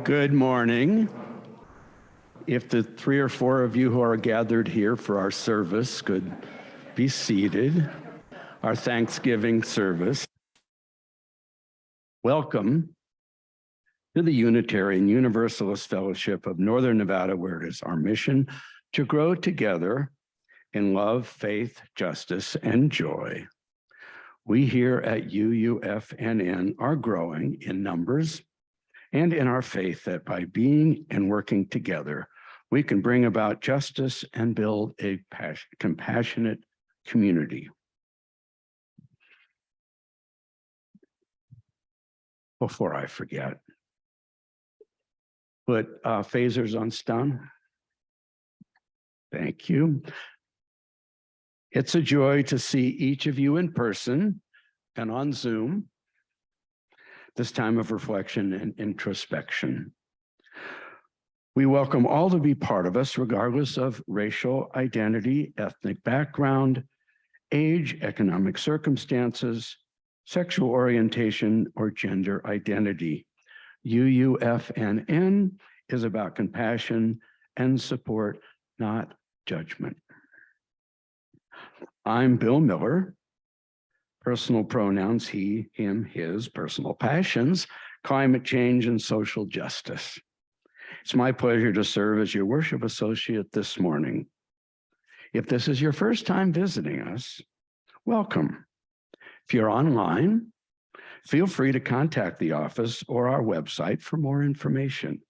Good morning. If the 3 or 4 of you who are gathered here for our service could be seated, our Thanksgiving service. Welcome to the Unitarian Universalist Fellowship of Northern Nevada, where it is our mission to grow together in love, faith, justice, and joy. We here at UUFNN are growing in numbers and in our faith that by being and working together, we can bring about justice and build a compassionate community. Before I forget, put phasers on stun. Thank you. It's a joy to see each of you in person and on Zoom, this time of reflection and introspection. We welcome all to be part of us, regardless of racial identity, ethnic background, age, economic circumstances, sexual orientation, or gender identity. UUFNN is about compassion and support, not judgment. I'm Bill Miller. Personal pronouns, he, him, his, personal passions, climate change, and social justice. It's my pleasure to serve as your worship associate this morning. If this is your first time visiting us, welcome. If you're online, feel free to contact the office or our website for more information.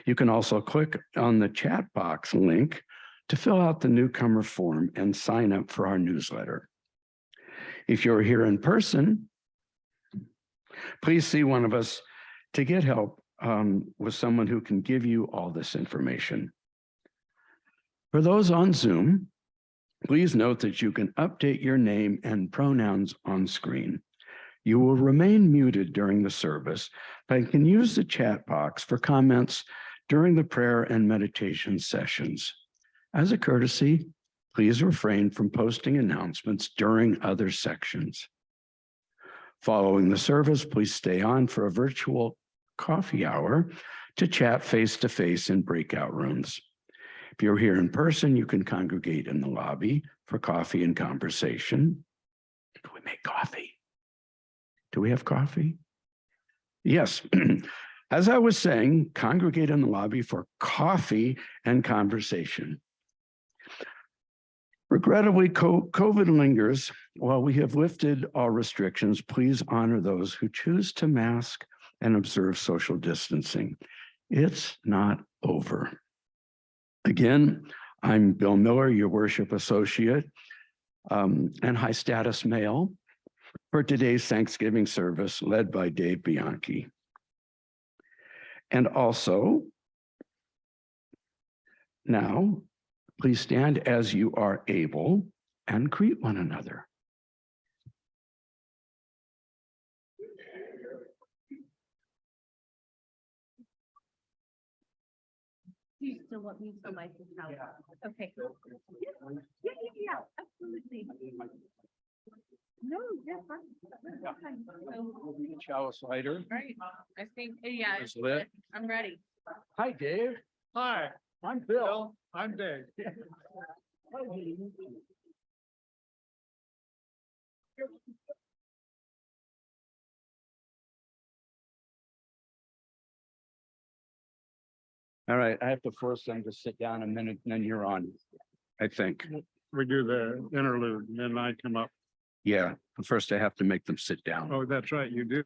You can also click on the chat box link to fill out the newcomer form and sign up for our newsletter. If you're here in person, please see one of us to get help with someone who can give you all this information. For those on Zoom, please note that you can update your name and pronouns on screen. You will remain muted during the service, but can use the chat box for comments during the prayer and meditation sessions. As a courtesy, please refrain from posting announcements during other sections. Following the service, please stay on for a virtual coffee hour to chat face-to-face in breakout rooms. If you're here in person, you can congregate in the lobby for coffee and conversation. Do we make coffee? Do we have coffee? Yes. As I was saying, congregate in the lobby for coffee and conversation. Regrettably, COVID lingers. While we have lifted all restrictions, please honor those who choose to mask and observe social distancing. It's not over. Again, I'm Bill Miller, your worship associate and high status male for today's Thanksgiving service led by Dave Bianchi. And also, now, please stand as you are able and greet one another. Do you still want me to light this out? Yeah. Okay. Yeah, absolutely. No, yeah, fine. Chalice lighter. Right. I think, yeah, It's lit. I'm ready. Hi, Dave. Hi, I'm Bill. I'm Dave. All right, I have to force them to sit down a minute and then you're on, I think. We do the interlude and then I come up. Yeah, but first I have to make them sit down. Oh, that's right, you do.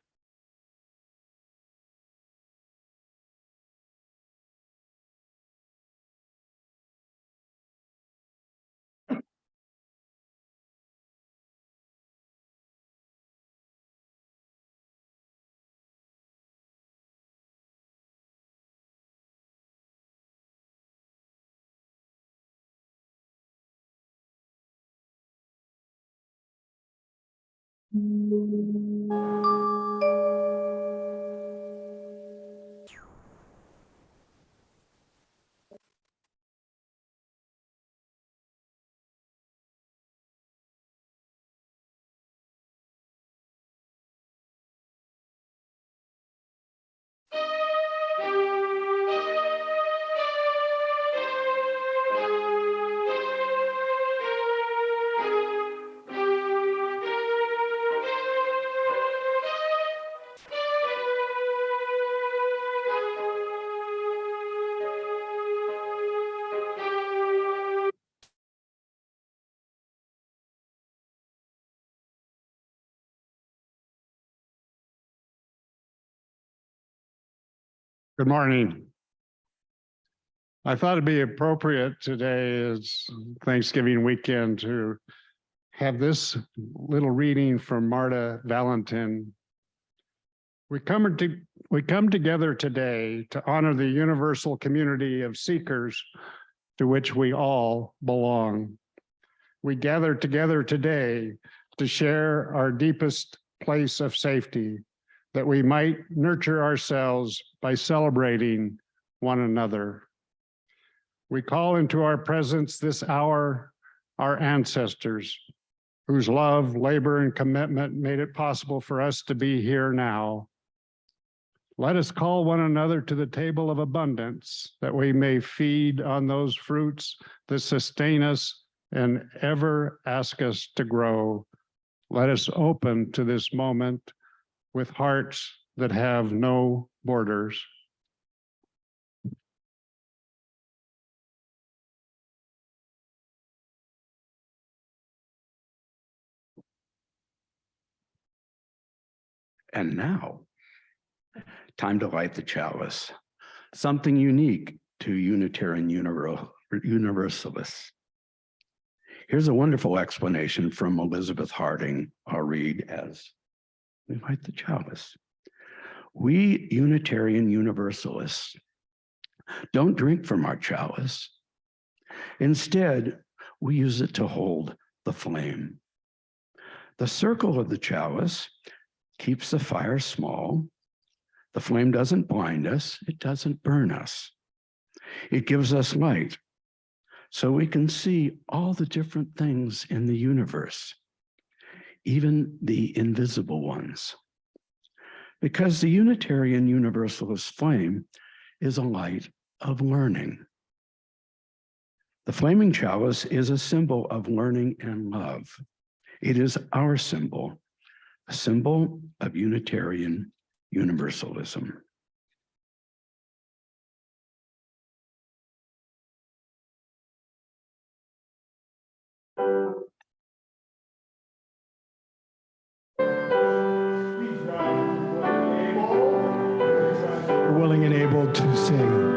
Good morning. I thought it'd be appropriate today is Thanksgiving weekend to have this little reading from Marta Valentin. We come together today to honor the universal community of seekers to which we all belong. We gather together today to share our deepest place of safety, that we might nurture ourselves by celebrating one another. We call into our presence this hour our ancestors, whose love, labor, and commitment made it possible for us to be here now. Let us call one another to the table of abundance, that we may feed on those fruits that sustain us and ever ask us to grow. Let us open to this moment with hearts that have no borders. And now, time to light the chalice, something unique to Unitarian Universalists. Here's a wonderful explanation from Elizabeth Harding. I'll read as we light the chalice. We Unitarian Universalists don't drink from our chalice. Instead, we use it to hold the flame. The circle of the chalice keeps the fire small. The flame doesn't blind us. It doesn't burn us. It gives us light so we can see all the different things in the universe, even the invisible ones. Because the Unitarian Universalist flame is a light of learning. The flaming chalice is a symbol of learning and love. It is our symbol, a symbol of Unitarian Universalism. Willing and able to sing.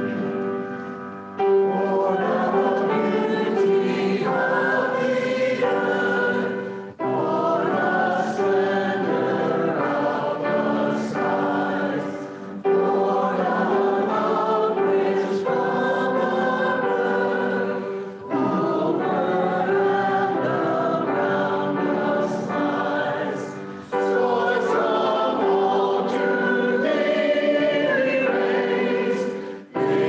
Praise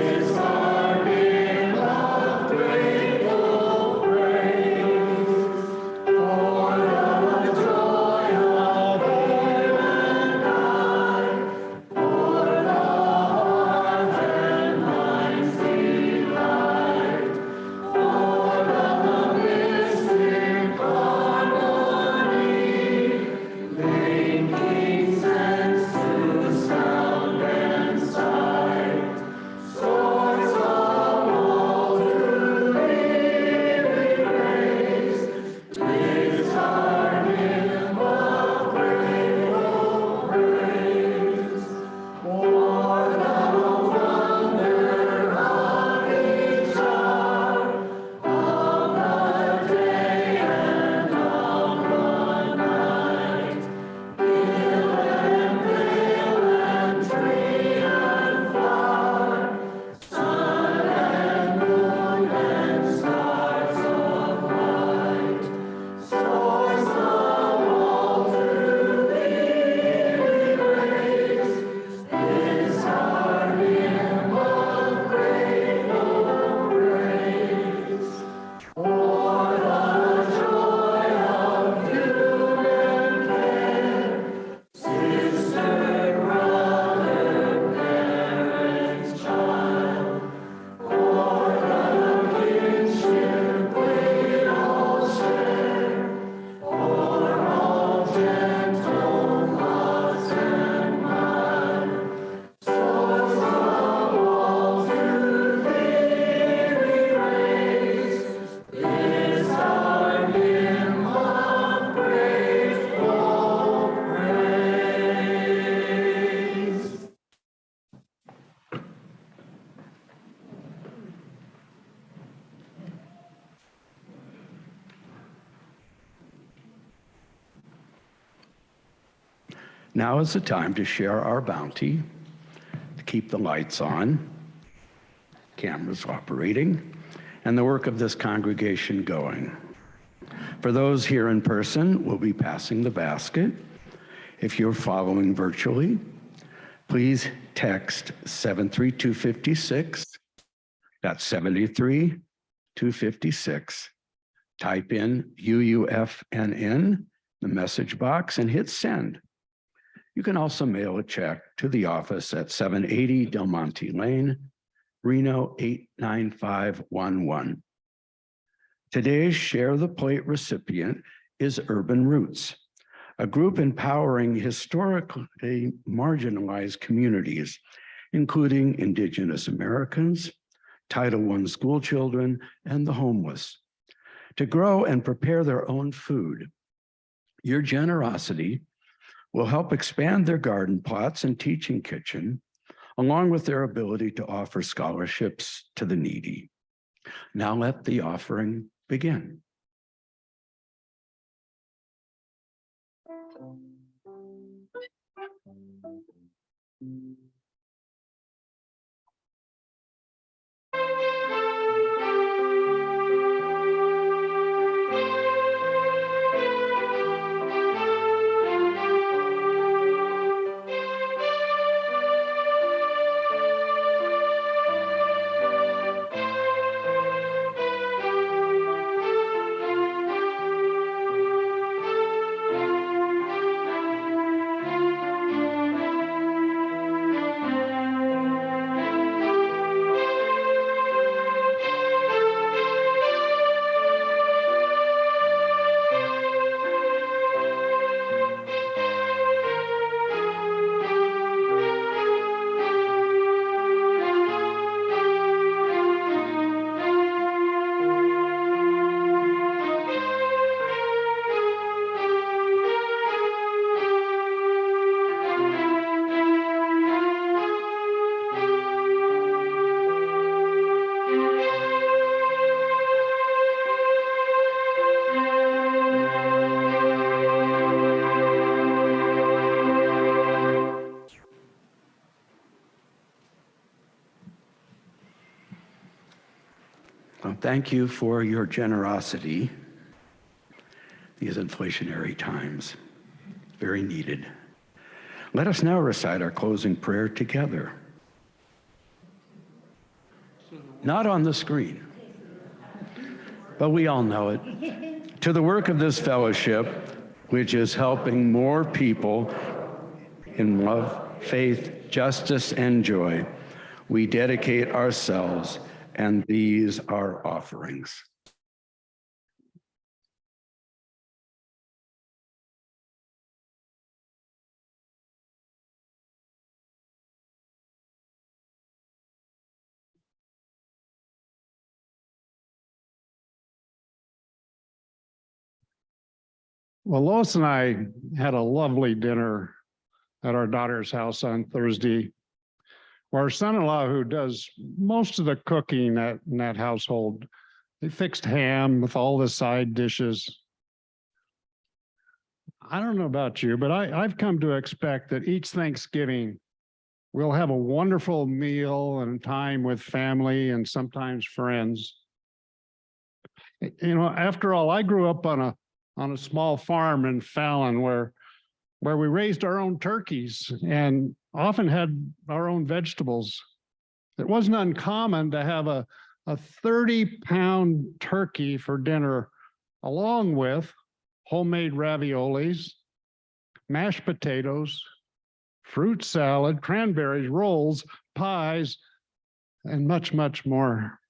Now is the time to share our bounty, to keep the lights on, cameras operating, and the work of this congregation going. For those here in person, we'll be passing the basket. If you're following virtually, please text 73256. That's 73256. Type in UUFNN, the message box, and hit send. You can also mail a check to the office at 780 Del Monte Lane, Reno 89511. Today's Share the Plate recipient is Urban Roots, a group empowering historically marginalized communities, including Indigenous Americans, Title I school children, and the homeless, to grow and prepare their own food. Your generosity will help expand their garden plots and teaching kitchen, along with their ability to offer scholarships to the needy. Now let the offering begin. Well, thank you for your generosity. These inflationary times, very needed. Let us now recite our closing prayer together. Not on the screen, but we all know it. To the work of this fellowship, which is helping more people in love, faith, justice, and joy, we dedicate ourselves, and these are offerings. Well, Lois and I had a lovely dinner at our daughter's house on Thursday. Our son-in-law, who does most of the cooking in that household, they fixed ham with all the side dishes. I don't know about you, but I've come to expect that each Thanksgiving we'll have a wonderful meal and time with family and sometimes friends. You know, after all, I grew up on a small farm in Fallon where we raised our own turkeys and often had our own vegetables. It wasn't uncommon to have a 30-pound turkey for dinner, along with homemade raviolis, mashed potatoes, fruit salad, cranberries, rolls, pies, and much, much more.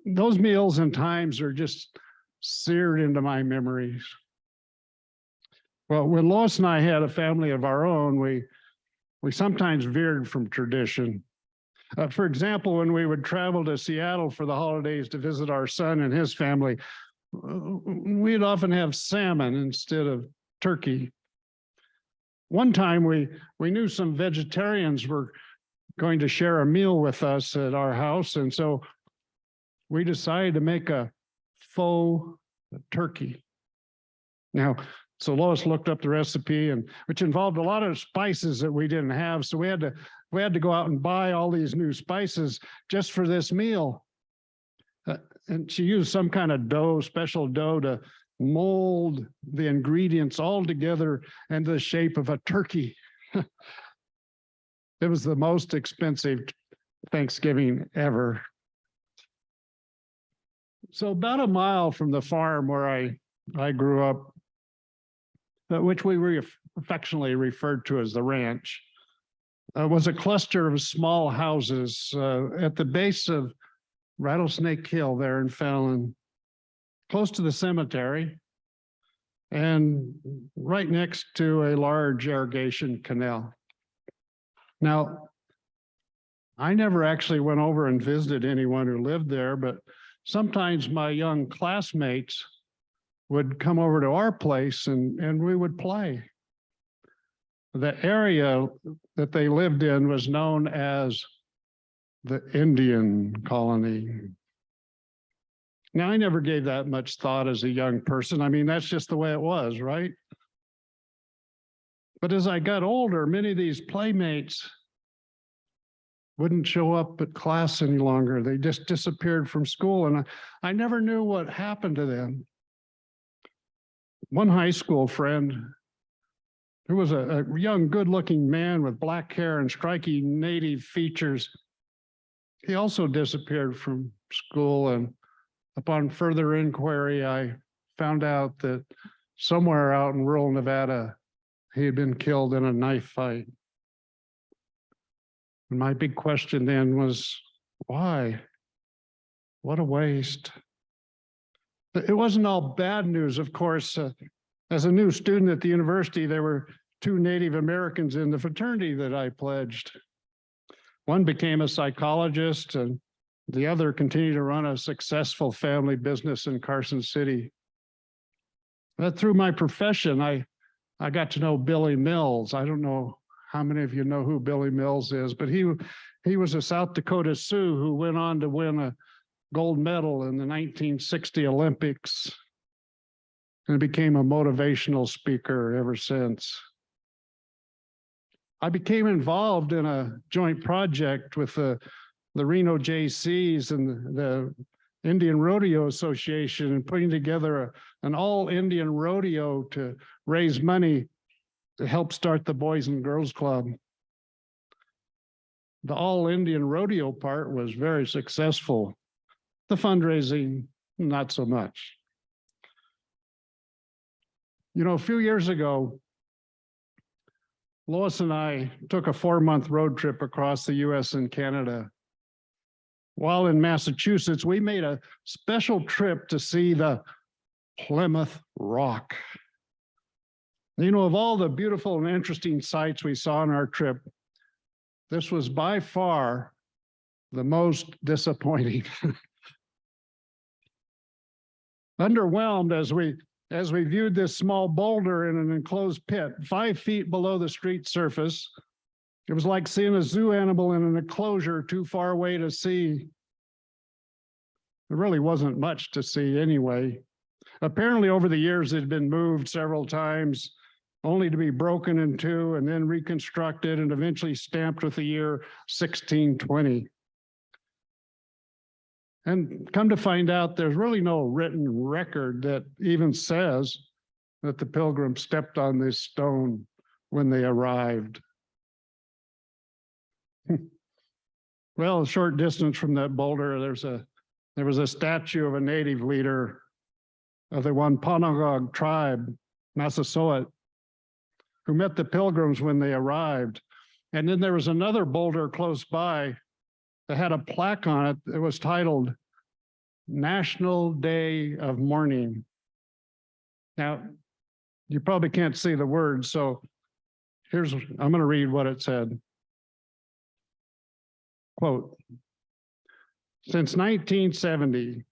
Those meals and times are just seared into my memories. Well, when Lois and I had a family of our own, we sometimes veered from tradition. For example, when we would travel to Seattle for the holidays to visit our son and his family, we'd often have salmon instead of turkey. One time we knew some vegetarians were going to share a meal with us at our house, and so we decided to make a faux turkey. Now, So Lois looked up the recipe, and which involved a lot of spices that we didn't have. So we had to go out and buy all these new spices just for this meal. And she used some kind of dough, special dough, to mold the ingredients all together into the shape of a turkey. It was the most expensive Thanksgiving ever. So about a mile from the farm where I grew up, which we affectionately referred to as the ranch, was a cluster of small houses at the base of Rattlesnake Hill there in Fallon, close to the cemetery, and right next to a large irrigation canal. Now, I never actually went over and visited anyone who lived there, but sometimes my young classmates would come over to our place and we would play. The area that they lived in was known as the Indian colony. Now, I never gave that much thought as a young person. I mean, that's just the way it was, right? But as I got older, many of these playmates wouldn't show up at class any longer. They just disappeared from school, and I never knew what happened to them. One high school friend, who was a young, good-looking man with black hair and striking native features, he also disappeared from school, and upon further inquiry, I found out that somewhere out in rural Nevada, he had been killed in a knife fight. And my big question then was, why? What a waste. It wasn't all bad news, of course. As a new student at the university, there were 2 Native Americans in the fraternity that I pledged. One became a psychologist, and the other continued to run a successful family business in Carson City. But through my profession, I got to know Billy Mills. I don't know how many of you know who Billy Mills is, but he was a South Dakota Sioux who went on to win a gold medal in the 1960 Olympics and became a motivational speaker ever since. I became involved in a joint project with the Reno JCs and the Indian Rodeo Association and putting together an all-Indian rodeo to raise money to help start the Boys and Girls Club. The all-Indian rodeo part was very successful. The fundraising, not so much. You know, a few years ago, Lois and I took a 4-month road trip across the US and Canada. While in Massachusetts, we made a special trip to see the Plymouth Rock. You know, of all the beautiful and interesting sights we saw on our trip, this was by far the most disappointing. Underwhelmed as we viewed this small boulder in an enclosed pit 5 feet below the street surface. It was like seeing a zoo animal in an enclosure too far away to see. There really wasn't much to see anyway. Apparently, over the years, it had been moved several times, only to be broken in 2 and then reconstructed and eventually stamped with the year 1620. And come to find out, there's really no written record that even says that the Pilgrims stepped on this stone when they arrived. Well, a short distance from that boulder, there was a statue of a native leader of the Wampanoag tribe, Massasoit, who met the Pilgrims when they arrived. And then there was another boulder close by that had a plaque on it that was titled National Day of Mourning. Now, you probably can't see the words, so I'm going to read what it said. Quote, since 1970,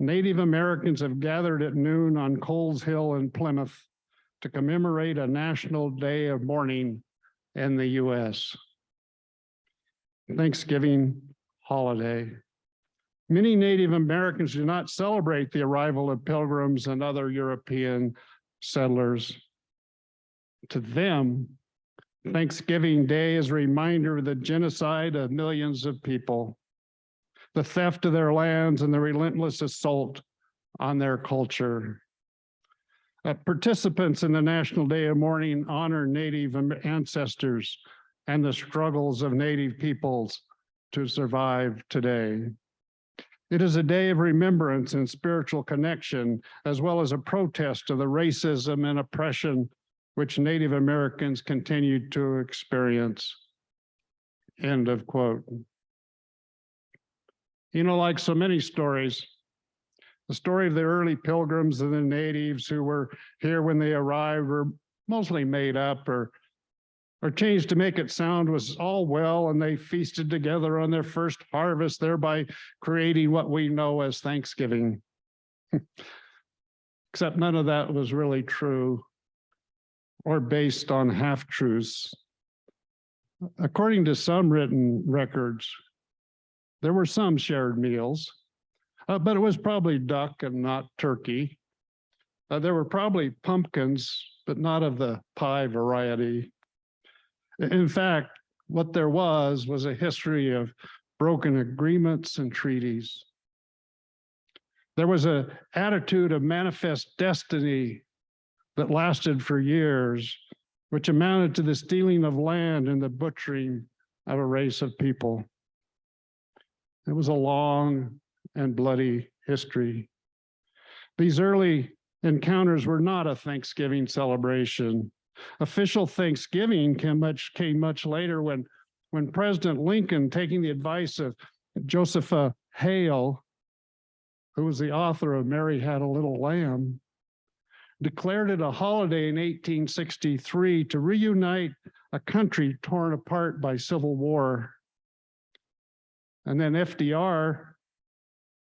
Native Americans have gathered at noon on Coles Hill in Plymouth to commemorate a National Day of Mourning in the U.S. Thanksgiving holiday. Many Native Americans do not celebrate the arrival of Pilgrims and other European settlers. To them, Thanksgiving Day is a reminder of the genocide of millions of people, the theft of their lands, and the relentless assault on their culture. Participants in the National Day of Mourning honor Native ancestors and the struggles of Native peoples to survive today. It is a day of remembrance and spiritual connection, as well as a protest of the racism and oppression which Native Americans continued to experience. End of quote. You know, like so many stories, the story of the early pilgrims and the natives who were here when they arrived were mostly made up or changed to make it sound was all well, and they feasted together on their first harvest, thereby creating what we know as Thanksgiving. Except none of that was really true or based on half-truths. According to some written records, there were some shared meals, but it was probably duck and not turkey. There were probably pumpkins, but not of the pie variety. In fact, what there was a history of broken agreements and treaties. There was an attitude of manifest destiny that lasted for years, which amounted to the stealing of land and the butchering of a race of people. It was a long and bloody history. These early encounters were not a Thanksgiving celebration. Official Thanksgiving came much later when President Lincoln, taking the advice of Joseph Hale, who was the author of Mary Had a Little Lamb, declared it a holiday in 1863 to reunite a country torn apart by civil war. And then FDR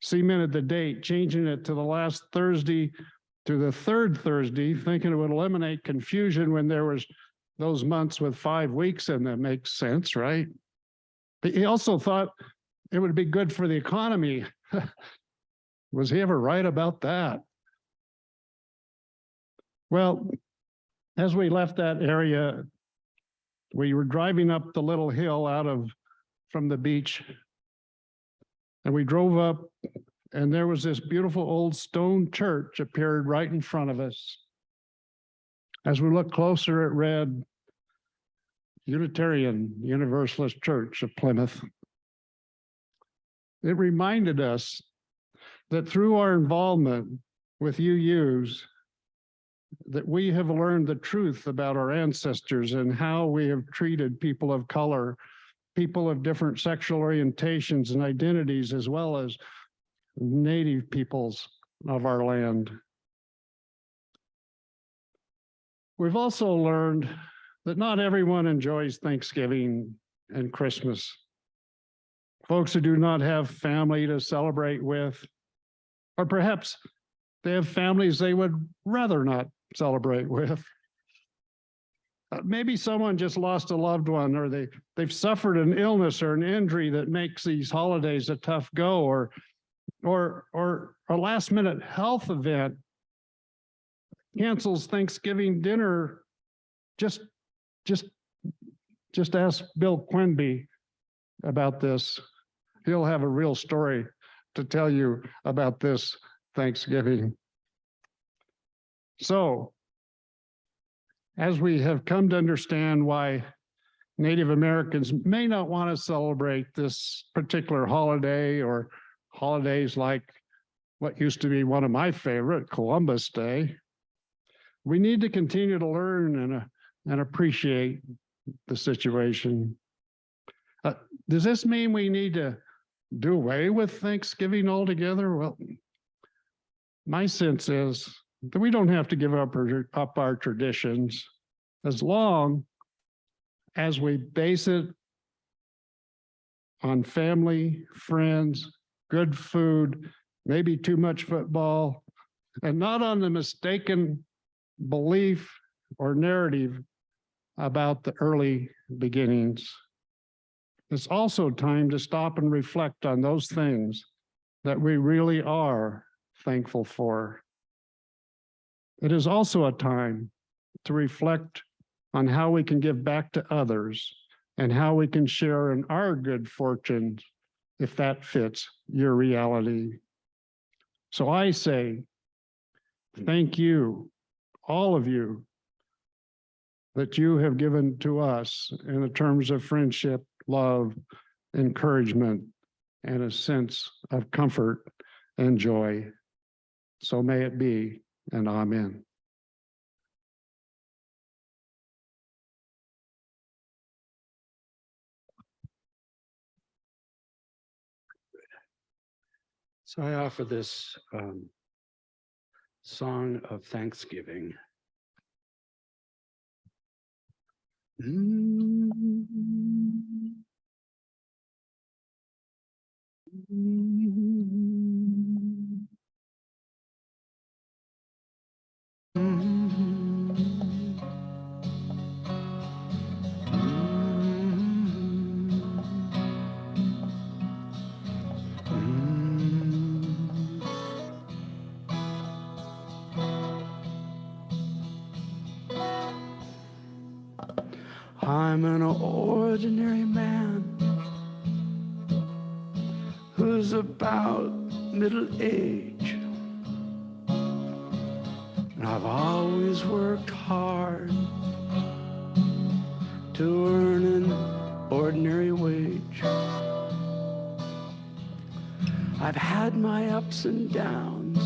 cemented the date, changing it to the last Thursday to the third Thursday, thinking it would eliminate confusion when there was those months with 5 weeks in them. Makes sense, right? But he also thought it would be good for the economy. Was he ever right about that? Well, as we left that area, we were driving up the little hill from the beach, and we drove up, and there was this beautiful old stone church appeared right in front of us. As we looked closer, it read Unitarian Universalist Church of Plymouth. It reminded us that through our involvement with UUs, that we have learned the truth about our ancestors and how we have treated people of color, people of different sexual orientations and identities, as well as Native peoples of our land. We've also learned that not everyone enjoys Thanksgiving and Christmas. Folks who do not have family to celebrate with, or perhaps they have families they would rather not celebrate with. Maybe someone just lost a loved one, or they've suffered an illness or an injury that makes these holidays a tough go, or a last minute health event cancels Thanksgiving dinner. Just ask Bill Quinby about this. He'll have a real story to tell you about this Thanksgiving. So, as we have come to understand why Native Americans may not want to celebrate this particular holiday or holidays like what used to be one of my favorite, Columbus Day, we need to continue to learn and appreciate the situation. Does this mean we need to do away with Thanksgiving altogether? Well, my sense is that we don't have to give up our traditions as long as we base it on family, friends, good food, maybe too much football, and not on the mistaken belief or narrative about the early beginnings. It's also time to stop and reflect on those things that we really are thankful for. It is also a time to reflect on how we can give back to others and how we can share in our good fortune if that fits your reality. So I say, thank you, all of you, that you have given to us in the terms of friendship, love, encouragement, and a sense of comfort and joy. So may it be, and amen. So I offer this song of thanksgiving. I'm an ordinary man who's about middle age, and I've always worked hard to earn an ordinary wage. I've had my ups and downs,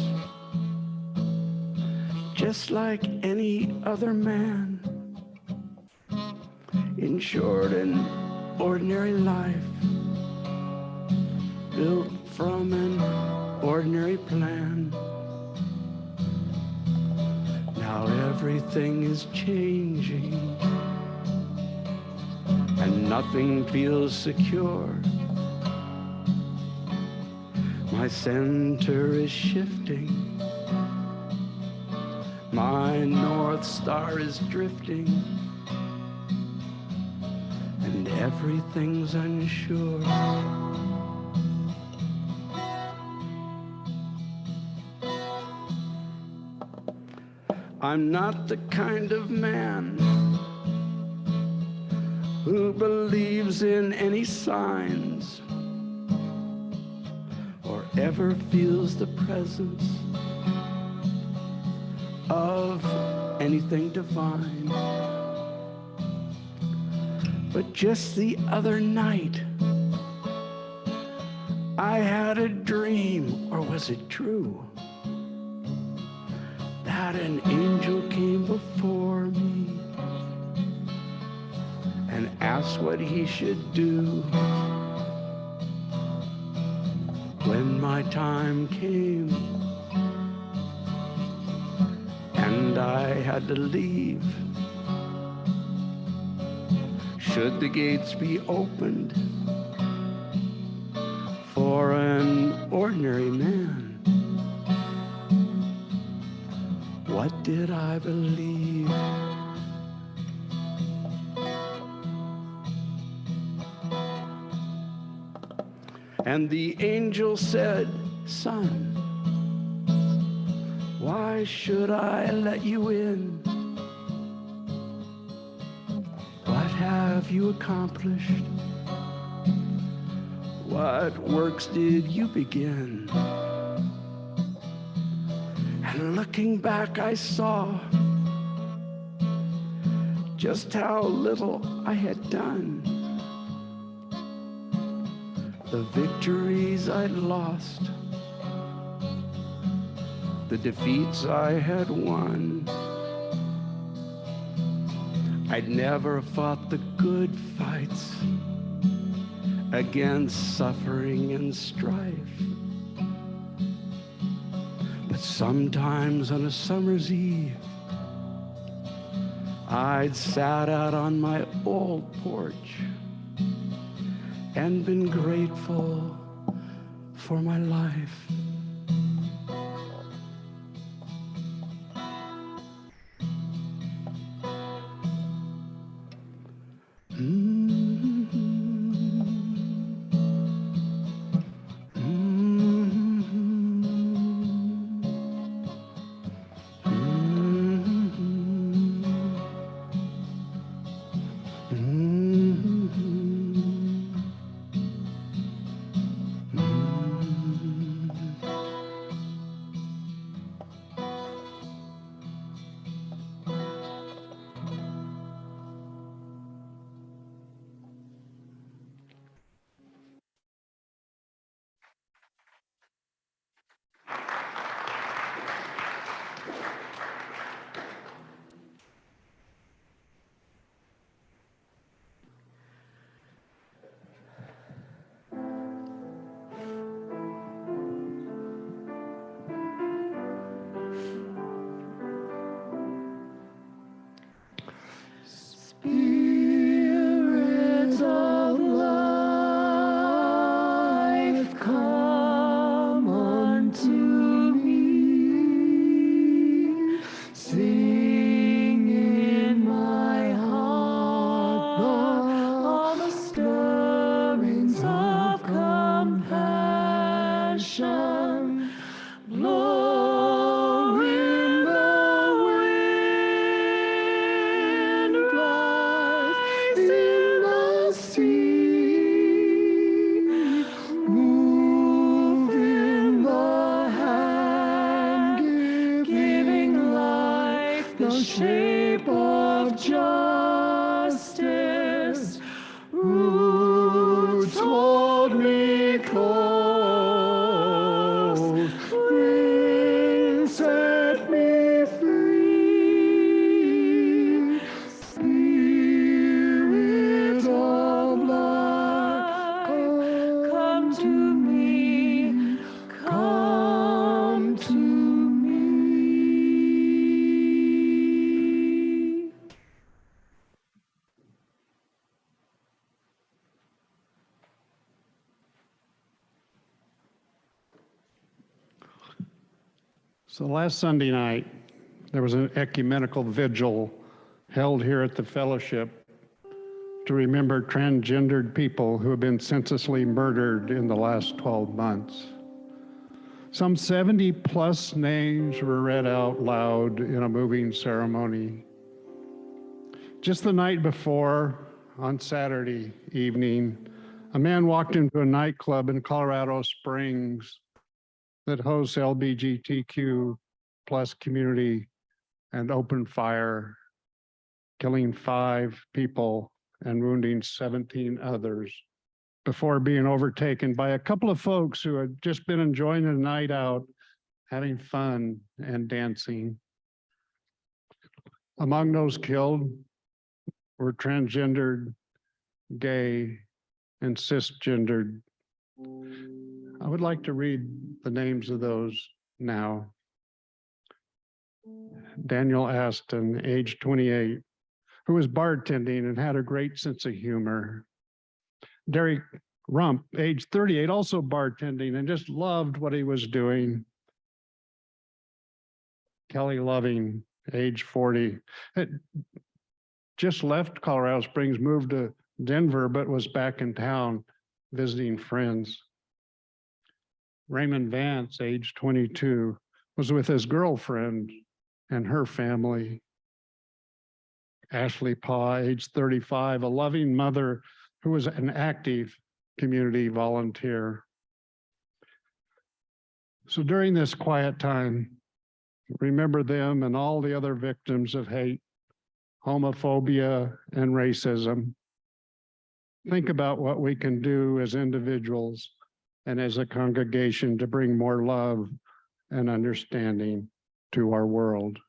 just like any other man. Ensured an ordinary life, built from an ordinary plan. Now everything is changing, and nothing feels secure. My center is shifting, my North Star is drifting, and everything's unsure. I'm not the kind of man who believes in any signs or ever feels the presence of anything divine. But just the other night, I had a dream, or was it true, that an angel came before me and asked what he should do. When my time came and I had to leave, should the gates be opened for an ordinary man? What did I believe? And the angel said, "Son, why should I let you in? What have you accomplished? What works did you begin?" And looking back, I saw just how little I had done. The victories I'd lost, the defeats I had won. I'd never fought the good fights against suffering and strife. But sometimes on a summer's eve, I'd sat out on my old porch and been grateful for my life. shape of justice. Roots hold me close. Wings set me free. Spirit of life, come to me. Come to me. So last Sunday night, there was an ecumenical vigil held here at the fellowship to remember transgendered people who have been senselessly murdered in the last 12 months. Some 70 plus names were read out loud in a moving ceremony. Just the night before, on Saturday evening, a man walked into a nightclub in Colorado Springs that hosts LGBTQ plus community and opened fire, killing 5 people and wounding 17 others before being overtaken by a couple of folks who had just been enjoying a night out, having fun and dancing. Among those killed were transgendered, gay, and cisgendered. I would like to read the names of those now. Daniel Aston, age 28, who was bartending and had a great sense of humor. Derek Rump, age 38, also bartending and just loved what he was doing. Kelly Loving, age 40, had just left Colorado Springs, moved to Denver, but was back in town visiting friends. Raymond Vance, age 22, was with his girlfriend and her family. Ashley Paw, age 35, a loving mother who was an active community volunteer. So during this quiet time, remember them and all the other victims of hate, homophobia, and racism. Think about what we can do as individuals and as a congregation to bring more love and understanding to our world.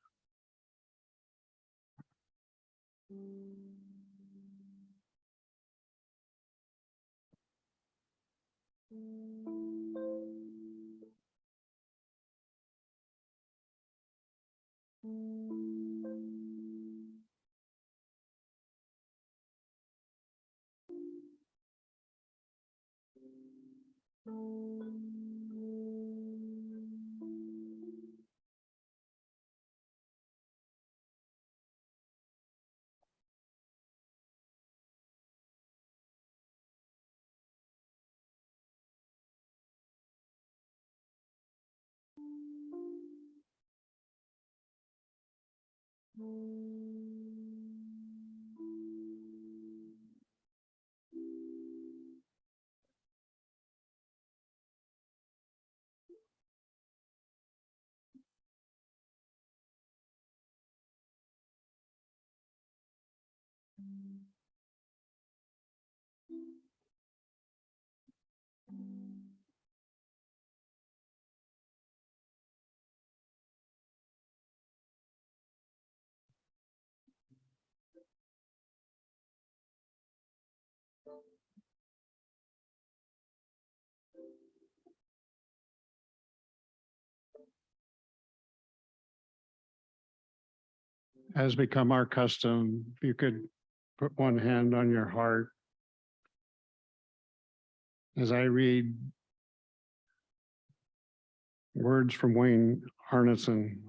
Has become our custom, if you could put one hand on your heart as I read words from Wayne Arneson.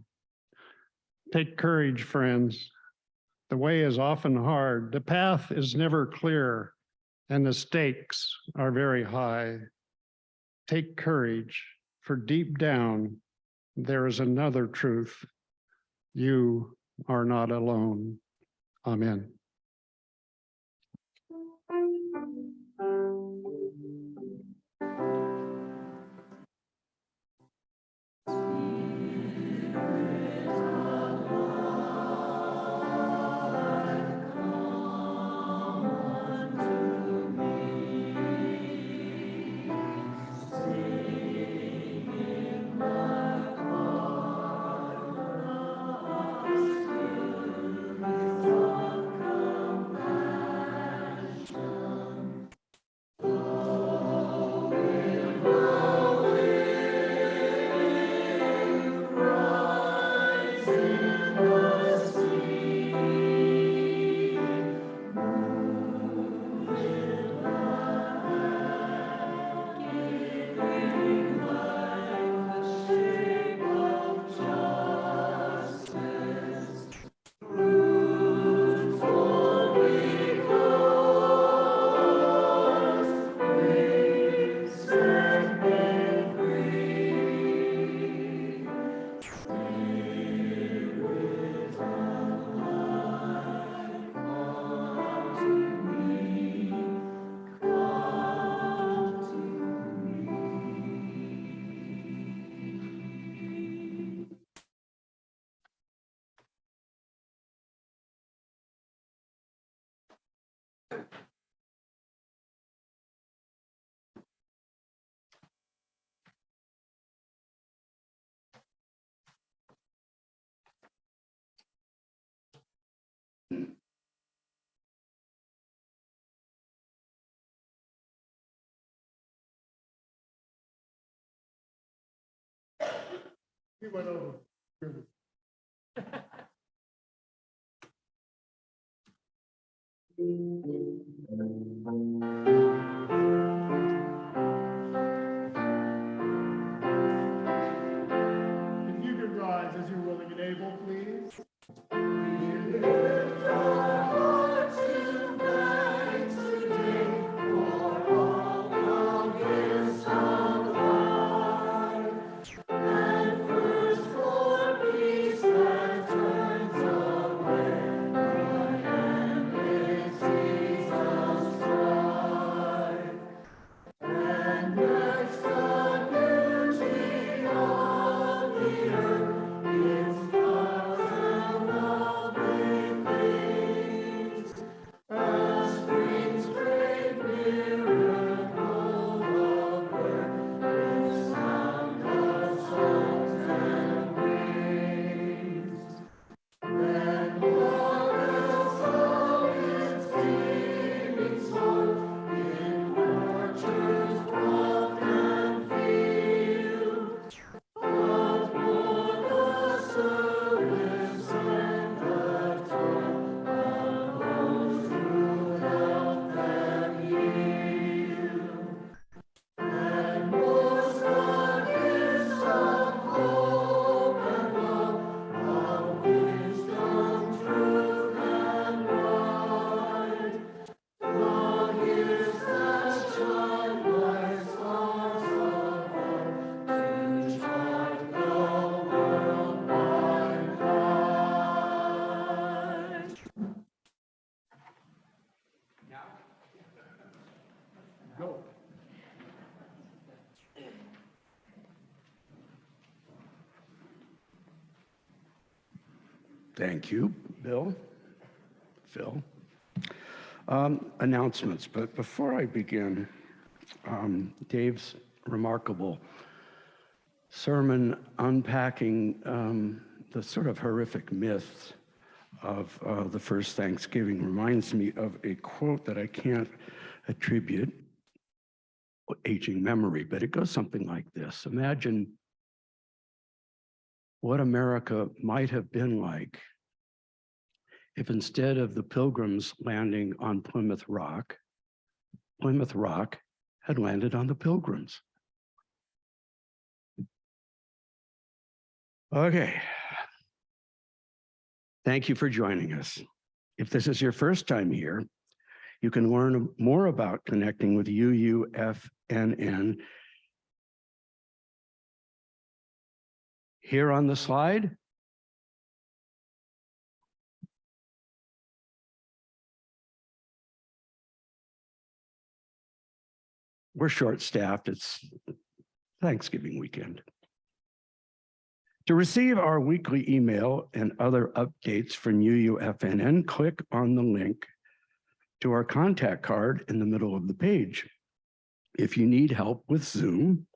Take courage, friends. The way is often hard. The path is never clear, and the stakes are very high. Take courage, for deep down, there is another truth. You are not alone. Amen. If you could rise as you're willing and able, please. Thank you, Bill, Phil. Announcements, but before I begin, Dave's remarkable sermon unpacking the sort of horrific myths of the first Thanksgiving reminds me of a quote that I can't attribute aging memory, but it goes something like this. Imagine what America might have been like if instead of the Pilgrims landing on Plymouth Rock had landed on the Pilgrims. Okay. Thank you for joining us. If this is your first time here, you can learn more about connecting with UUFNN here on the slide. We're short-staffed. It's Thanksgiving weekend. To receive our weekly email and other updates from UUFNN, click on the link to our contact card in the middle of the page. If you need help with Zoom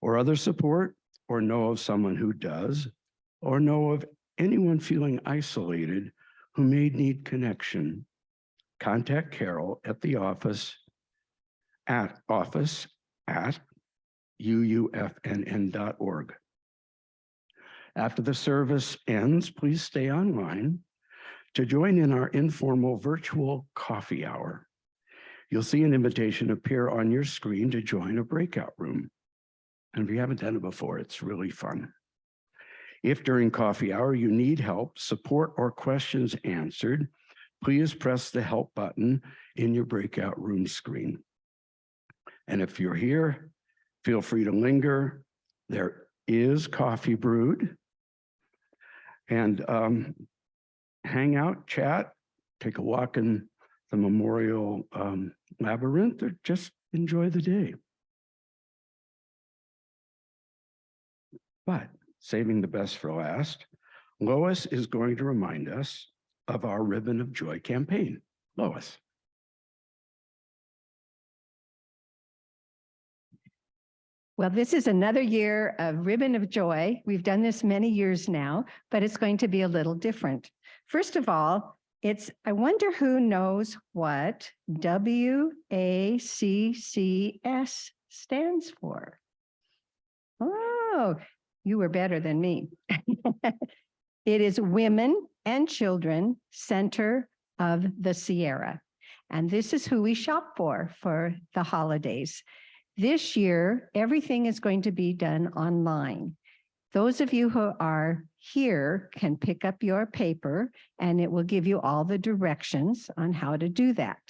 or other support, or know of someone who does, or know of anyone feeling isolated who may need connection, contact Carol at the office at uufnn.org. After the service ends, please stay online to join in our informal virtual coffee hour. You'll see an invitation appear on your screen to join a breakout room. And if you haven't done it before, it's really fun. If during coffee hour you need help, support, or questions answered, please press the help button in your breakout room screen. And if you're here, feel free to linger. There is coffee brewed. And hang out, chat, take a walk in the Memorial Labyrinth, or just enjoy the day. But saving the best for last, Lois is going to remind us of our Ribbon of Joy campaign. Lois. Well, this is another year of Ribbon of Joy. We've done this many years now, but it's going to be a little different. First of all, I wonder who knows what WACCS stands for. Oh, you were better than me. It is Women and Children Center of the Sierra. And this is who we shop for the holidays. This year, everything is going to be done online. Those of you who are here can pick up your paper and it will give you all the directions on how to do that.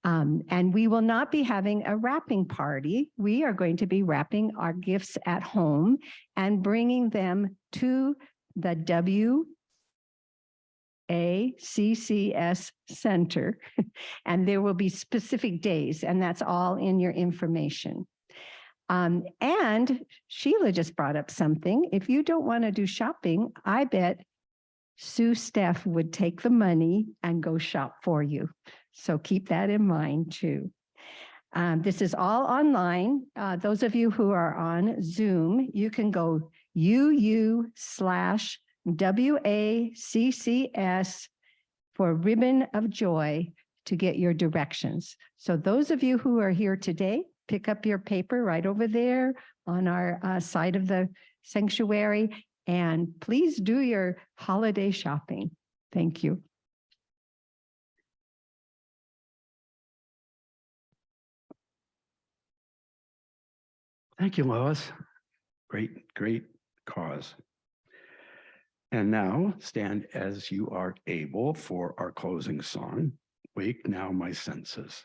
And we will not be having a wrapping party. We are going to be wrapping our gifts at home and bringing them to the WACCS Center. And there will be specific days, and that's all in your information. And Sheila just brought up something. If you don't want to do shopping, I bet Sue Steph would take the money and go shop for you. So keep that in mind too. This is all online. Those of you who are on Zoom, you can go UU/WACCS for Ribbon of Joy to get your directions. So those of you who are here today, pick up your paper right over there on our side of the sanctuary, and please do your holiday shopping. Thank you. Thank you, Lois. Great, great cause. And now stand as you are able for our closing song, Wake Now My Senses.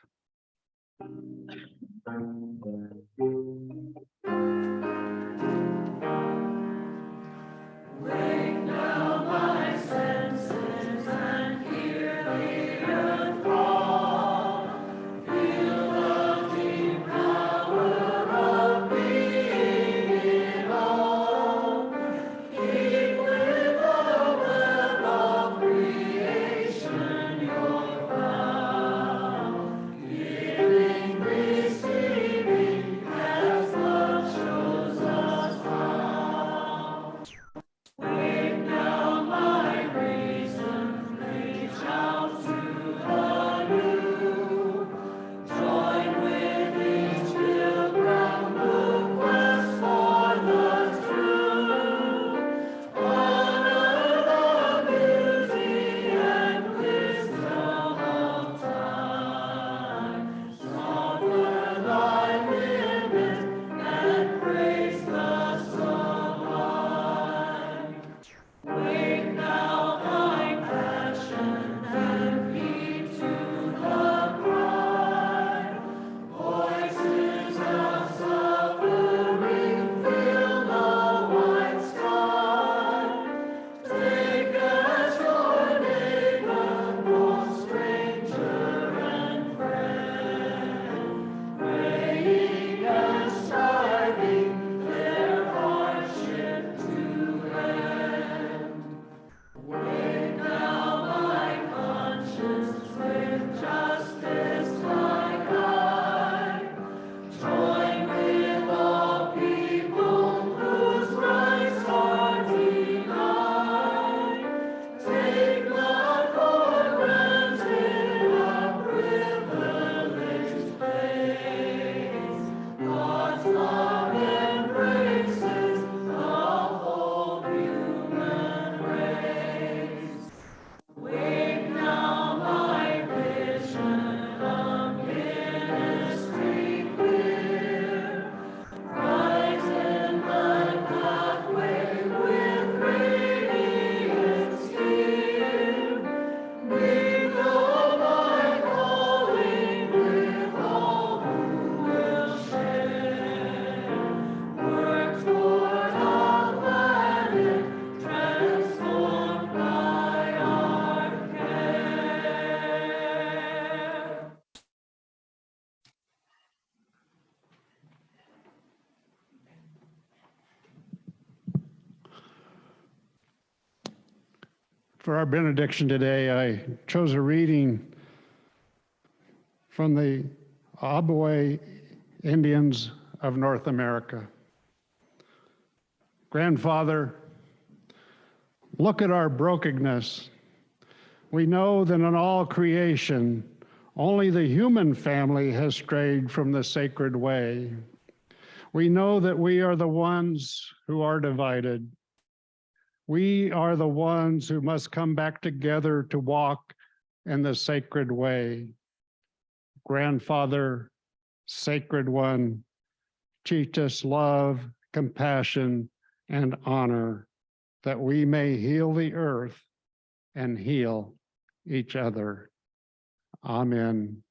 Wake now my senses and hear the earth call. Feel the deep power of being in all. Keep with the web of creation your vow. Giving, receiving, as love shows us how. Wake now my reason, reach out to the new. Join with each pilgrim who quests for the true. Honor the beauty and wisdom of time. Soften thy limits and praise the sublime. Wake now thy passion and heed to the cry. Voices of suffering fill the wide sky. Take as your neighbor, both stranger and friend. Praying and striving their hardship to end. Wake now my conscience with justice thy guide. Join with all people whose rights are denied. Take not for granted a privileged place. God's love embraces the whole human race. Wake now my vision of ministry clear. Brighten my pathway with radiance here. Mingle my calling with all who will share. Work toward a planet transformed by our care. For our benediction today, I chose a reading from the Oboe Indians of North America. Grandfather, look at our brokenness. We know that in all creation, only the human family has strayed from the sacred way. We know that we are the ones who are divided. We are the ones who must come back together to walk in the sacred way. Grandfather, Sacred One, teach us love, compassion, and honor, that we may heal the earth and heal each other. Amen.